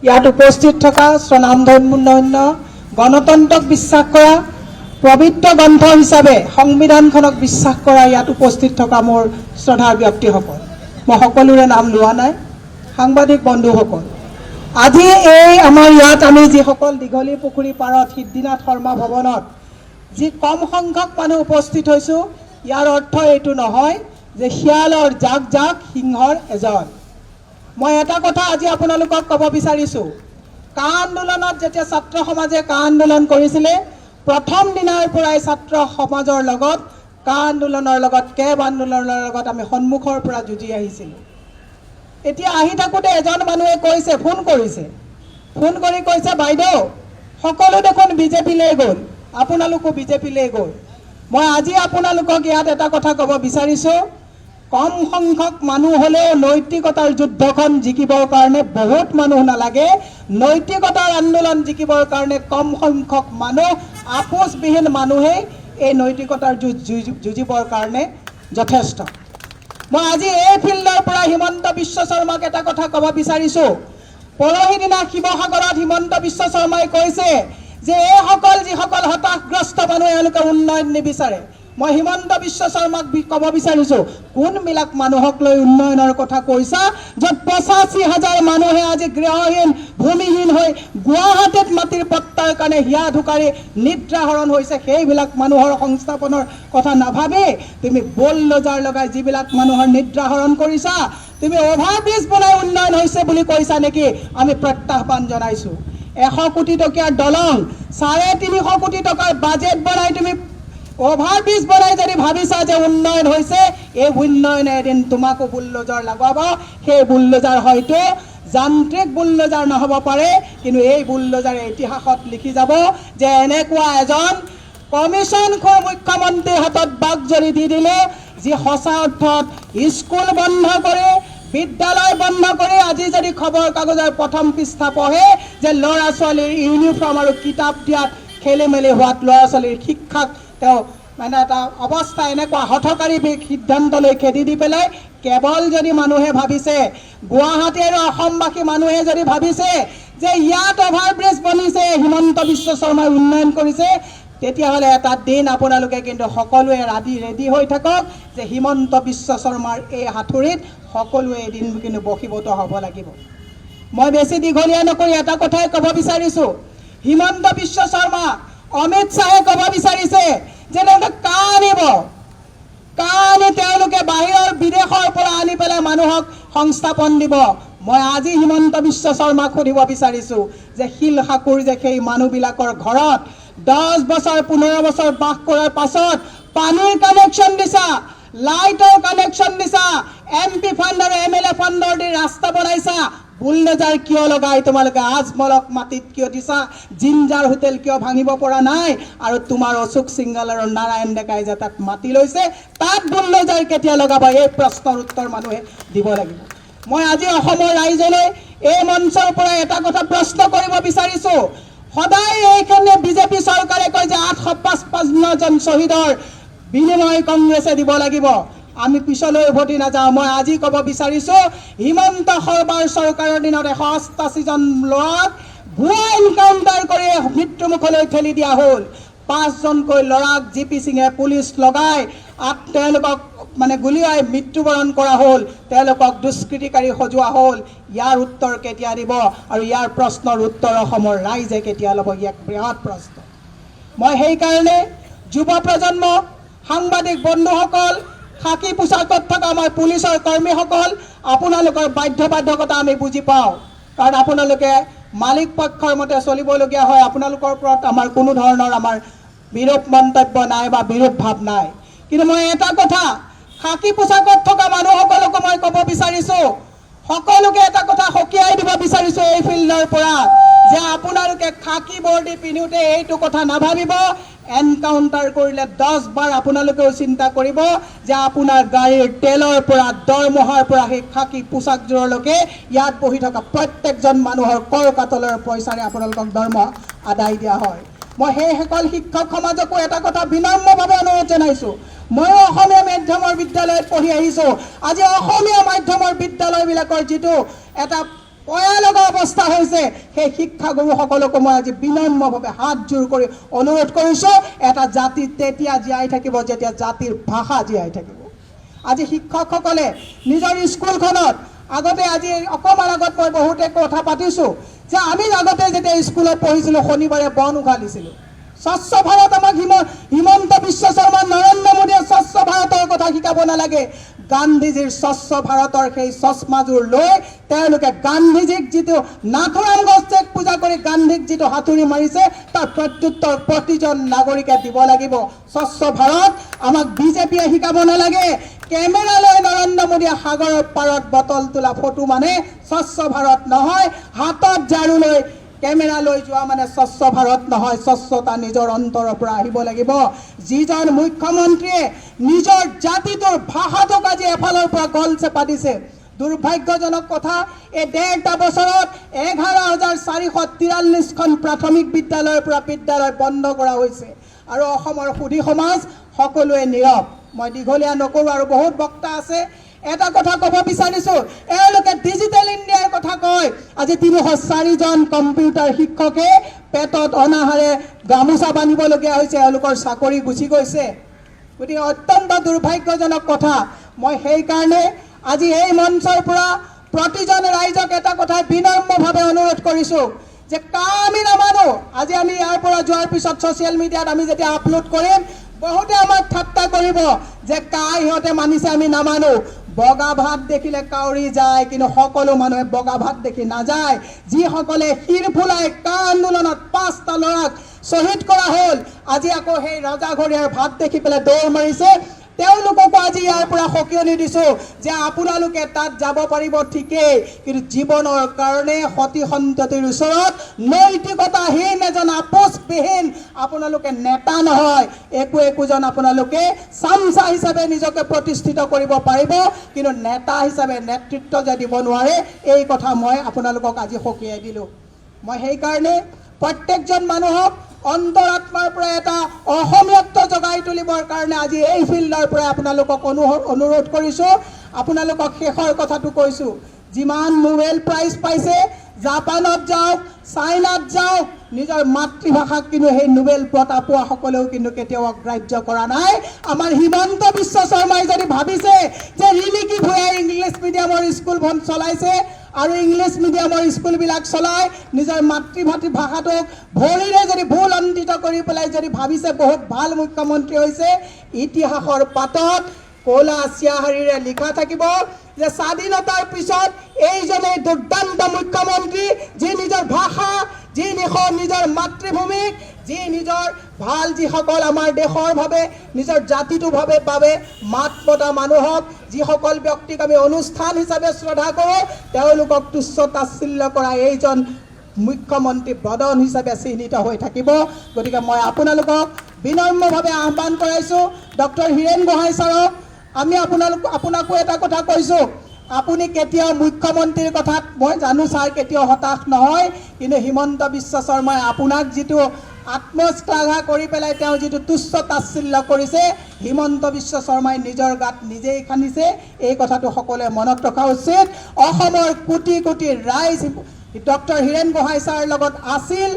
ইয়াত উপস্থিত থকা স্বনামধন্য গণতন্ত্ৰক বিশ্বাস কৰা পবিত্ৰ গ্ৰন্থ হিচাপে সংবিধানখনক বিশ্বাস কৰা ইয়াত উপস্থিত থকা মোৰ শ্ৰদ্ধাৰ ব্যক্তিসকল, মই সকলোৰে নাম লোৱা নাই, সাংবাদিক বন্ধুসকল, আজি এই আমাৰ ইয়াত আমি যিসকল দীঘলী পুখুৰী পাৰত সিদ্ধিনাথ শৰ্মা ভৱনত যি কম সংখ্যক মানুহ উপস্থিত হৈছোঁ, ইয়াৰ অৰ্থ এইটো নহয় যে শিয়ালৰ জাক জাক সিংহৰ এজন। মই এটা কথা আজি আপোনালোকক ক'ব বিচাৰিছোঁ, কা আন্দোলনত যেতিয়া ছাত্ৰ সমাজে কা আন্দোলন কৰিছিলে, প্ৰথম দিনাৰ পৰাই ছাত্ৰ সমাজৰ লগত কা আন্দোলনৰ লগত কেব আন্দোলনৰ লগত আমি সন্মুখৰ পৰা যুঁজি আহিছিলোঁ। এতিয়া আহি থাকোঁতে এজন মানুহে কৈছে, ফোন কৰি কৈছে, বাইদেউ সকলো দেখোন বিজেপিলৈ গ'ল, আপোনালোকো বিজেপিলৈ গ'ল। মই আজি আপোনালোকক ইয়াত এটা কথা ক'ব বিচাৰিছোঁ, কম সংখ্যক মানুহ হ'লেও নৈতিকতাৰ যুদ্ধখন জিকিবৰ কাৰণে বহুত মানুহ নালাগে। নৈতিকতাৰ আন্দোলন জিকিবৰ কাৰণে কম সংখ্যক মানুহ, আপোচবিহীন মানুহেই এই নৈতিকতাৰ যুঁজিবৰ কাৰণে যথেষ্ট। মই আজি এই ফিল্ডৰ পৰা হিমন্ত বিশ্ব শৰ্মাক এটা কথা ক'ব বিচাৰিছোঁ। পৰহি দিনা শিৱসাগৰত হিমন্ত বিশ্ব শৰ্মাই কৈছে যে এইসকল যিসকল হতাশগ্ৰস্ত মানুহ এওঁলোকে উন্নয়ন নিবিচাৰে। মই হিমন্ত বিশ্ব শৰ্মাক ক'ব বিচাৰিছোঁ, কোনবিলাক মানুহক লৈ উন্নয়নৰ কথা কৈছা, য'ত ৮৫,০০০ মানুহে আজি গৃহহীন ভূমিহীন হৈ গুৱাহাটীত মাটিৰ পট্টাৰ কাৰণে হিয়া ধুকাৰি নিদ্ৰাহৰণ হৈছে, সেইবিলাক মানুহৰ সংস্থাপনৰ কথা নাভাবি তুমি বুলডোজাৰ লগাই যিবিলাক মানুহৰ নিদ্ৰাহৰণ কৰিছা, তুমি অভাৰব্ৰিজ বনাই উন্নয়ন হৈছে বুলি কৈছা নেকি? আমি প্ৰত্যাহ্বান জনাইছোঁ। ১০০ কোটি টকীয়া দলং, ৩৫০ কোটি টকাৰ বাজেট বনাই তুমি অভাৰব্ৰিজ বনাই যদি ভাবিছা যে উন্নয়ন হৈছে, এই উন্নয়নে এদিন তোমাকো বুলডোজাৰ লগাব। সেই বুলডোজাৰ হয়তো যান্ত্ৰিক বুলডোজাৰ নহ'ব পাৰে, কিন্তু এই বুলডোজাৰে ইতিহাসত লিখি যাব যে এনেকুৱা এজন কমিশ্যনখোৰ মুখ্যমন্ত্ৰীৰ হাতত বাকজৰি দি দিলে, যি সঁচা অৰ্থত স্কুল বন্ধ কৰি, বিদ্যালয় বন্ধ কৰি, আজি যদি খবৰ কাগজৰ প্ৰথম পৃষ্ঠা পঢ়ে যে ল'ৰা ছোৱালীৰ ইউনিফৰ্ম আৰু কিতাপ দিয়াত খেলি মেলি হোৱাত ল'ৰা ছোৱালীৰ শিক্ষাক তেওঁ মানে এটা অৱস্থা এনেকুৱা হঠকাৰী সিদ্ধান্ত লৈ খেদি দি পেলাই, কেৱল যদি মানুহে ভাবিছে, গুৱাহাটী আৰু অসমবাসী মানুহে যদি ভাবিছে যে ইয়াত অভাৰব্ৰিজ বনিছে, হিমন্ত বিশ্ব শৰ্মাই উন্নয়ন কৰিছে, তেতিয়াহ'লে এটা দিন আপোনালোকে কিন্তু সকলোৱে ৰেডি হৈ থাকক যে হিমন্ত বিশ্ব শৰ্মাৰ এই হাতুৰিত সকলোৱে এদিন কিন্তু বশীভূত হ'ব লাগিব। মই বেছি দীঘলীয়া নকৰি এটা কথাই ক'ব বিচাৰিছোঁ, হিমন্ত বিশ্ব শৰ্মা, অমিত শ্বাহে ক'ব বিচাৰিছে যে তেওঁলোকে কা আনিব, কা আনি তেওঁলোকে বাহিৰৰ বিদেশৰ পৰা আনি পেলাই মানুহক সংস্থাপন দিব। মই আজি হিমন্ত বিশ্ব শৰ্মাক সুধিব বিচাৰিছোঁ যে শিল সাকুৰ যে সেই মানুহবিলাকৰ ঘৰত 10 বছৰ 15 বছৰ বাস কৰাৰ পাছত পানীৰ কানেকশ্যন দিছা, লাইটৰ কানেকশ্যন দিছা, MP ফাণ্ড আৰু MLA ফাণ্ডৰ দি ৰাস্তা বনাইছা, বুলডোজাৰ কিয় লগাই তোমালোকে আজমলক মাটিত কিয় দিছা, জিঞ্জাৰ হোটেল কিয় ভাঙিব পৰা নাই, আৰু তোমাৰ অশোক সিংগাল আৰু নাৰায়ণ ডেকাই যে তাত মাটি লৈছে, তাত বুলডোজাৰ কেতিয়া লগাব? এই প্ৰশ্নৰ উত্তৰ মানুহে দিব লাগিব। মই আজি অসমৰ ৰাইজলৈ এই মঞ্চৰ পৰা এটা কথা প্ৰশ্ন কৰিব বিচাৰিছোঁ, সদায় এইখানে বিজেপি চৰকাৰে কয় যে ৮৫৫ জন শ্বহীদৰ বিনিময় কংগ্ৰেছে দিব লাগিব, আমি পিছলৈ উভতি নাযাওঁ। মই আজি ক'ব বিচাৰিছোঁ, হিমন্ত শৰ্মাৰ চৰকাৰৰ দিনত ১৮৮ জন ল'ৰাক ভুৱা এনকাউণ্টাৰ কৰি মৃত্যুমুখলৈ ঠেলি দিয়া হ'ল। ৫ জনকৈ ল'ৰাক GP সিঙে পুলিচ লগাই তেওঁলোকক মানে গুলীয়াই মৃত্যুবৰণ কৰা হ'ল, তেওঁলোকক দুষ্কৃতিকাৰী সজোৱা হ'ল। ইয়াৰ উত্তৰ কেতিয়া দিব আৰু ইয়াৰ প্ৰশ্নৰ উত্তৰ অসমৰ ৰাইজে কেতিয়া ল'ব? ইয়াক বৃহৎ প্ৰশ্ন। মই সেইকাৰণে যুৱ প্ৰজন্ম, সাংবাদিক বন্ধুসকল, খাকী পোছাকত থকা আমাৰ পুলিচৰ কৰ্মীসকল, আপোনালোকৰ বাধ্যবাধকতা আমি বুজি পাওঁ, কাৰণ আপোনালোকে মালিক পক্ষৰ মতে চলিবলগীয়া হয়। আপোনালোকৰ ওপৰত আমাৰ কোনো ধৰণৰ আমাৰ বিৰূপ মন্তব্য নাই বা বিৰূপ ভাৱ নাই, কিন্তু মই এটা কথা খাকী পোছাকত থকা মানুহসকলকো মই ক'ব বিচাৰিছোঁ, সকলোকে এটা কথা সকীয়াই দিব বিচাৰিছোঁ এই ফিল্ডৰ পৰা, যে আপোনালোকে খাকী বৰ্ডি পিন্ধোতে এইটো কথা নাভাবিব, এনকাউণ্টাৰ কৰিলে 10 বাৰ আপোনালোকেও চিন্তা কৰিব যে আপোনাৰ গাড়ীৰ তেলৰ পৰা, দৰমহাৰ পৰা সেই খাকী পোছাকযোৰলৈকে ইয়াত বহি থকা প্ৰত্যেকজন মানুহৰ কৰ কাতলৰ পইচাৰে আপোনালোকক দৰমহা আদায় দিয়া হয়। মই সেইসকল শিক্ষক সমাজকো এটা কথা বিনম্ৰভাৱে অনুৰোধ জনাইছোঁ, ময়ো অসমীয়া মাধ্যমৰ বিদ্যালয়ত পঢ়ি আহিছোঁ। আজি অসমীয়া মাধ্যমৰ বিদ্যালয়বিলাকৰ যিটো এটা পয়া লগা অৱস্থা হৈছে সেই শিক্ষাগুৰুসকলকো মই আজি বিনম্ৰভাৱে হাত জোৰ কৰি অনুৰোধ কৰিছোঁ, এটা জাতি তেতিয়া জীয়াই থাকিব যেতিয়া জাতিৰ ভাষা জীয়াই থাকিব। আজি শিক্ষকসকলে নিজৰ স্কুলখনত আগতে আজি অকণমান আগত মই বহুতে কথা পাতিছোঁ যে আমি আগতে যেতিয়া স্কুলত পঢ়িছিলোঁ শনিবাৰে বন উঘালিছিলোঁ। স্বচ্ছ ভাৰত আমাক হিমন্ত বিশ্ব শৰ্মা নৰেন্দ্ৰ মোদীয়ে স্বচ্ছ ভাৰতৰ কথা শিকাব নালাগে। গান্ধীজীৰ স্বচ্ছ ভাৰতৰ সেই চশমাযোৰ লৈ তেওঁলোকে গান্ধীজীক যিটো নাথুৰাম গডছেক পূজা কৰি গান্ধীক যিটো হাতুৰি মাৰিছে তাৰ প্ৰত্যুত্তৰ প্ৰতিজন নাগৰিকে দিব লাগিব। স্বচ্ছ ভাৰত আমাক বিজেপিয়ে শিকাব নালাগে। কেমেৰা লৈ নৰেন্দ্ৰ মোদীয়ে সাগৰৰ পাৰত বটল তোলা ফটো মানে স্বচ্ছ ভাৰত নহয়, হাতত ঝাৰু লৈ কেমেৰা লৈ যোৱা মানে স্বচ্ছ ভাৰত নহয়। স্বচ্ছতা নিজৰ অন্তৰৰ পৰা আহিব লাগিব। যিজন মুখ্যমন্ত্ৰীয়ে নিজৰ জাতিটোৰ ভাষাটোক আজি এফালৰ পৰা গল চেপা দিছে, দুৰ্ভাগ্যজনক কথা। এই ১.৫ বছৰত ১১,৪৪৩খন প্ৰাথমিক বিদ্যালয়ৰ পৰা বিদ্যালয় বন্ধ কৰা হৈছে আৰু অসমৰ সুধী সমাজ সকলোৱে নীৰৱ। মই দীঘলীয়া নকৰোঁ আৰু বহুত বক্তা আছে। এটা কথা ক'ব বিচাৰিছোঁ, এওঁলোকে ডিজিটেল ইণ্ডিয়াৰ কথা কয়। আজি ৩০৪জন কম্পিউটাৰ শিক্ষকে পেটত অনাহাৰে গামোচা বান্ধিবলগীয়া হৈছে, এওঁলোকৰ চাকৰি গুচি গৈছে। গতিকে অত্যন্ত দুৰ্ভাগ্যজনক কথা। মই সেইকাৰণে আজি এই মঞ্চৰ পৰা প্ৰতিজন ৰাইজক এটা কথা বিনম্ৰভাৱে অনুৰোধ কৰিছোঁ যে আমি নামানো। আজি আমি ইয়াৰ পৰা যোৱাৰ পিছত ছ'চিয়েল মিডিয়াত আমি যেতিয়া আপলোড কৰিম, বহুতে আমাক ঠাট্টা কৰিব যে সিহঁতে মানিছে আমি নামানো। বগা ভাত দেখিলে কাউৰী যায়, কিন্তু সকলো মানুহে বগা ভাত দেখি নাযায়। যিসকলে শিৰ ফুলাই আন্দোলনত 5টা ল'ৰাক শ্বহীদ কৰা হ'ল, আজি আকৌ সেই ৰজাঘৰীয়াৰ ভাত দেখি পেলাই দৌৰ মাৰিছে, তেওঁলোককো আজি ইয়াৰ পৰা সকিয়নি দিছোঁ যে আপোনালোকে তাত যাব পাৰিব ঠিকেই, কিন্তু জীৱনৰ কাৰণে সতি সন্ততিৰ ওচৰত নৈতিকতাহীন এজন আপোচবিহীন আপোনালোকে নেতা নহয়। একোজন আপোনালোকে চামচা হিচাপে নিজকে প্ৰতিষ্ঠিত কৰিব পাৰিব, কিন্তু নেতা হিচাপে নেতৃত্ব যে দিব নোৱাৰে, এই কথা মই আপোনালোকক আজি সকিয়াই দিলোঁ। মই সেইকাৰণে প্ৰত্যেকজন মানুহক অন্তৰাত্মাৰ পৰা এটা অসমীয়ত্ব জগাই তুলিবৰ কাৰণে আজি এই ফিল্ডৰ পৰা আপোনালোকক অনুৰোধ কৰিছোঁ। আপোনালোকক শেষৰ কথাটো কৈছোঁ, যিমান নোবেল প্ৰাইজ পাইছে, জাপানত যাওক, চাইনাত যাওক, নিজৰ মাতৃভাষাক কিন্তু সেই নোবেল বঁটা পোৱাসকলেও কিন্তু কেতিয়াও অগ্ৰাহ্য কৰা নাই। আমাৰ হিমন্ত বিশ্ব শৰ্মাই যদি ভাবিছে যে ৰিলিকি ভূঞাই ইংলিছ মিডিয়ামৰ স্কুলখন চলাইছে আৰু ইংলিছ মিডিয়ামৰ স্কুলবিলাক চলাই নিজৰ মাতৃভাষাটোক ভৰিৰে যদি ভুল অন্দিত কৰি পেলাই যদি ভাবিছে বহুত ভাল মুখ্যমন্ত্ৰী হৈছে, ইতিহাসৰ পাতত ক'লা চিয়াহাৰীৰে লিখা থাকিব যে স্বাধীনতাৰ পিছত এইজনেই দুৰ্দান্ত মুখ্যমন্ত্ৰী, যি নিজৰ ভাষা, যি নিজৰ মাতৃভূমিক, যি নিজৰ ভাল যিসকল আমাৰ দেশৰ বাবে নিজৰ জাতিটোৰ বাবে মাত মতা মানুহক, যিসকল ব্যক্তিক আমি অনুষ্ঠান হিচাপে শ্ৰদ্ধা কৰোঁ, তেওঁলোকক তুচ্ছ তাচ্ছিল্য কৰা এইজন মুখ্যমন্ত্ৰী বদন হিচাপে চিহ্নিত হৈ থাকিব। গতিকে মই আপোনালোকক বিনম্ৰভাৱে আহ্বান কৰাইছোঁ, ডক্টৰ হীৰেণ গোহাঁই ছাৰক আমি আপোনাকো এটা কথা কৈছোঁ, আপুনি কেতিয়াও মুখ্যমন্ত্ৰীৰ কথাত মই জানো ছাৰ কেতিয়াও হতাশ নহয়, কিন্তু হিমন্ত বিশ্ব শৰ্মাই আপোনাক যিটো আত্মশ্লাঘা কৰি পেলাই তেওঁ যিটো তুচ্ছ তাচ্ছিল্য কৰিছে, হিমন্ত বিশ্ব শৰ্মাই নিজৰ গাত নিজেই খান্দিছে। এই কথাটো সকলোৱে মনত ৰখা উচিত। অসমৰ কোটি কোটি ৰাইজ ডক্টৰ হীৰেণ গোহাঁই ছাৰৰ লগত আছিল,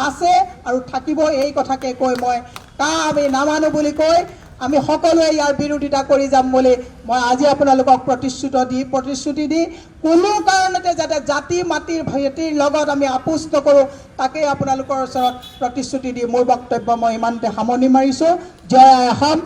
আছে আৰু থাকিব। এই কথাকে কৈ মই আমি নামানো বুলি কৈ আমি সকলোৱে ইয়াৰ বিৰোধিতা কৰি যাম বুলি মই আজি আপোনালোকক প্ৰতিশ্ৰুতি দি কোনো কাৰণতে যাতে জাতি মাটিৰ ভেটিৰ লগত আমি আপোচ নকৰোঁ, তাকেই আপোনালোকৰ ওচৰত প্ৰতিশ্ৰুতি দি মোৰ বক্তব্য মই ইমানতে সামৰণি মাৰিছোঁ। জয় অসম।